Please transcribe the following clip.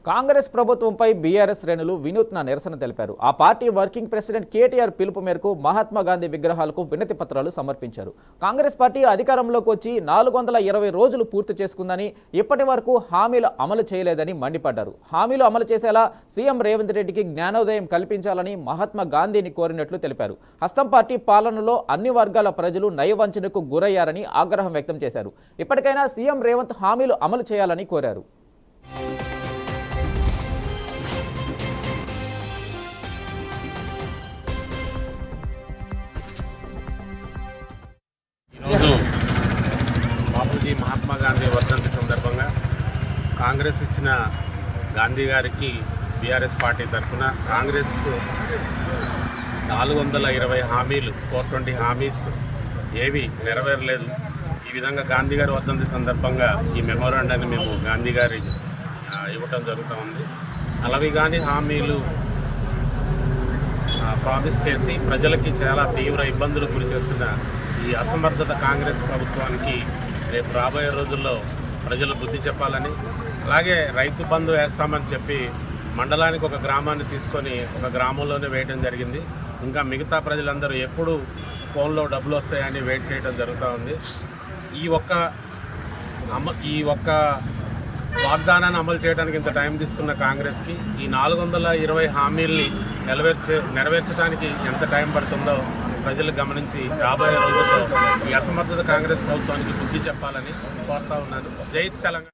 కాంగ్రెస్ ప్రభుత్వంపై బీఆర్ఎస్ శ్రేణులు వినూత్న నిరసన తెలిపారు. ఆ పార్టీ వర్కింగ్ ప్రెసిడెంట్ కేటీఆర్ పిలుపు మేరకు మహాత్మా గాంధీ విగ్రహాలకు వినతి పత్రాలు సమర్పించారు. కాంగ్రెస్ పార్టీ అధికారంలోకి వచ్చి 420 రోజులు పూర్తి చేసుకుందని, ఇప్పటి వరకు హామీలు అమలు చేయలేదని మండిపడ్డారు. హామీలు అమలు చేసేలా సీఎం రేవంత్ రెడ్డికి జ్ఞానోదయం కల్పించాలని మహాత్మా గాంధీని కోరినట్లు తెలిపారు. హస్తం పార్టీ పాలనలో అన్ని వర్గాల ప్రజలు నయవంచనకు గురయ్యారని ఆగ్రహం వ్యక్తం చేశారు. ఇప్పటికైనా సీఎం రేవంత్ హామీలు అమలు చేయాలని కోరారు. ఈరోజు బాపూజీ మహాత్మా గాంధీ వర్ధంతి సందర్భంగా కాంగ్రెస్ ఇచ్చిన గాంధీ గారికి బీఆర్ఎస్ పార్టీ తరఫున కాంగ్రెస్ 420 హామీలు 420 హామీస్ ఏవి నెరవేరలేదు. ఈ విధంగా గాంధీ గారి వర్ధంతి సందర్భంగా ఈ మెమోరాండాన్ని మేము గాంధీ గారి ఇవ్వటం జరుగుతూ ఉంది. అలావి కానీ హామీలు ప్రామిస్ చేసి ప్రజలకి చాలా తీవ్ర ఇబ్బందులు గురి చేస్తున్న ఈ అసమర్థత కాంగ్రెస్ ప్రభుత్వానికి రేపు రాబోయే రోజుల్లో ప్రజలు బుద్ధి చెప్పాలని, అలాగే రైతు బంధు వేస్తామని చెప్పి మండలానికి ఒక గ్రామాన్ని తీసుకొని ఒక గ్రామంలోనే వేయడం జరిగింది. ఇంకా మిగతా ప్రజలందరూ ఎప్పుడు ఫోన్లో డబ్బులు వస్తాయని వెయిట్ చేయడం జరుగుతూ ఉంది. ఈ ఒక్క వాగ్దానాన్ని అమలు చేయడానికి ఇంత టైం తీసుకున్న కాంగ్రెస్కి ఈ 420 హామీల్ని నెరవేర్చడానికి ఎంత టైం పడుతుందో ప్రజలు గమనించి రాబోయే రోజుల్లో ఈ అసమర్థత కాంగ్రెస్ ప్రభుత్వానికి బుద్ధి చెప్పాలని కోరుతా ఉన్నాను. జై తెలంగాణ.